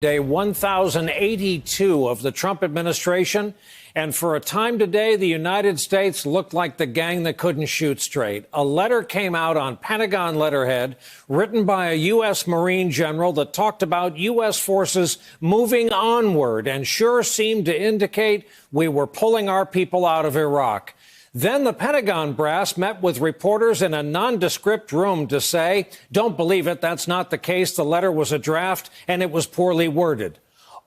Day 1082 of the Trump administration, and for a time today, the United States looked like the gang that couldn't shoot straight. A letter came out on Pentagon letterhead written by a U.S. Marine general that talked about U.S. forces moving onward and sure seemed to indicate we were pulling our people out of Iraq. Then the Pentagon brass met with reporters in a nondescript room to say, don't believe it, that's not the case. The letter was a draft and it was poorly worded.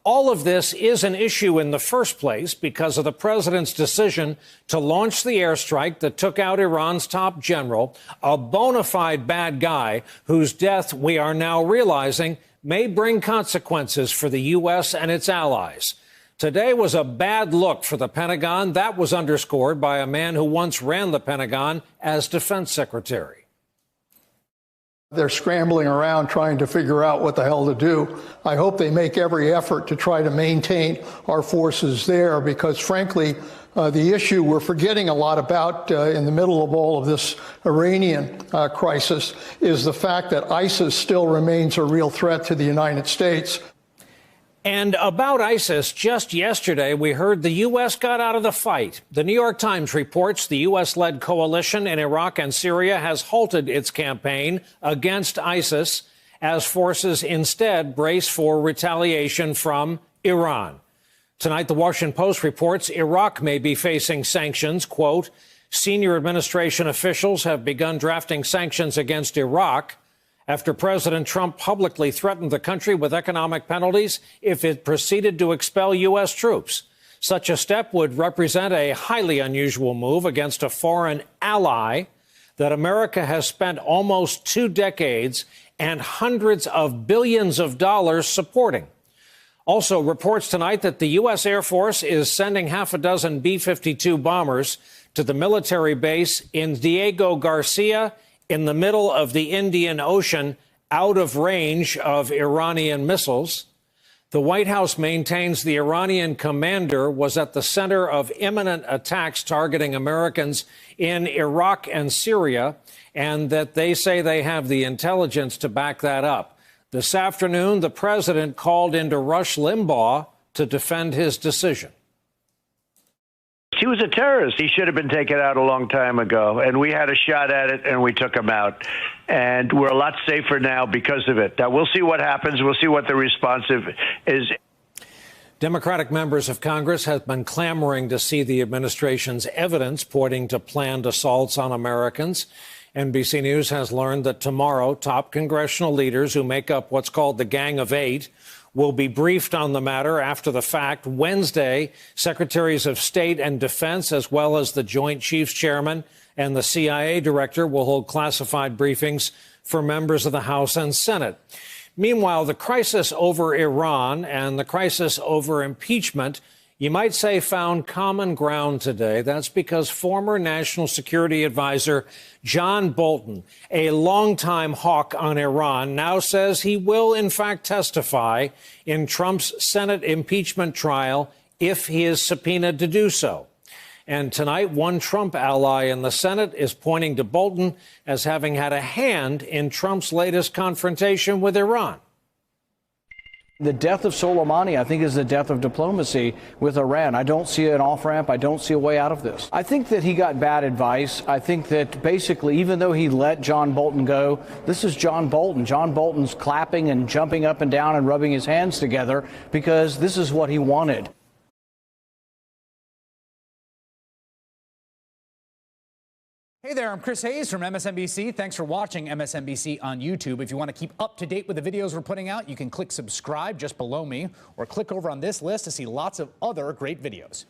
All of this is an issue in the first place because of the president's decision to launch the airstrike that took out Iran's top general, a bona fide bad guy whose death we are now realizing may bring consequences for the U.S. and its allies. Today was a bad look for the Pentagon. That was underscored by a man who once ran the Pentagon as defense secretary. They're scrambling around trying to figure out what the hell to do. I hope they make every effort to try to maintain our forces there because, frankly, the issue we're forgetting a lot about in the middle of all of this Iranian crisis is the fact that ISIS still remains a real threat to the United States. And about ISIS, just yesterday, we heard the U.S. got out of the fight. The New York Times reports the U.S.-led coalition in Iraq and Syria has halted its campaign against ISIS as forces instead brace for retaliation from Iran. Tonight, the Washington Post reports Iraq may be facing sanctions. Quote, senior administration officials have begun drafting sanctions against Iraq after President Trump publicly threatened the country with economic penalties if it proceeded to expel U.S. troops. Such a step would represent a highly unusual move against a foreign ally that America has spent almost 2 decades and hundreds of billions of dollars supporting. Also, reports tonight that the U.S. Air Force is sending half a dozen B-52 bombers to the military base in Diego Garcia in the middle of the Indian Ocean, out of range of Iranian missiles. The White House maintains the Iranian commander was at the center of imminent attacks targeting Americans in Iraq and Syria, and that they say they have the intelligence to back that up. This afternoon, the president called into Rush Limbaugh to defend his decision. He was a terrorist. He should have been taken out a long time ago. And we had a shot at it, and we took him out. And we're a lot safer now because of it. Now, we'll see what happens. We'll see what the response is. Democratic members of Congress have been clamoring to see the administration's evidence pointing to planned assaults on Americans. NBC News has learned that tomorrow, top congressional leaders who make up what's called the Gang of Eight will be briefed on the matter after the fact. Wednesday, Secretaries of State and Defense, as well as the Joint Chiefs Chairman and the CIA Director, will hold classified briefings for members of the House and Senate. Meanwhile, the crisis over Iran and the crisis over impeachment, you might say, found common ground today. That's because former National Security Advisor John Bolton, a longtime hawk on Iran, now says he will, in fact, testify in Trump's Senate impeachment trial if he is subpoenaed to do so. And tonight, one Trump ally in the Senate is pointing to Bolton as having had a hand in Trump's latest confrontation with Iran. The death of Soleimani, I think, is the death of diplomacy with Iran. I don't see an off-ramp. I don't see a way out of this. I think that he got bad advice. I think that basically, even though he let John Bolton go, this is John Bolton. John Bolton's clapping and jumping up and down and rubbing his hands together because this is what he wanted. Hey there, I'm Chris Hayes from MSNBC. Thanks for watching MSNBC on YouTube. If you want to keep up to date with the videos we're putting out, you can click subscribe just below me or click over on this list to see lots of other great videos.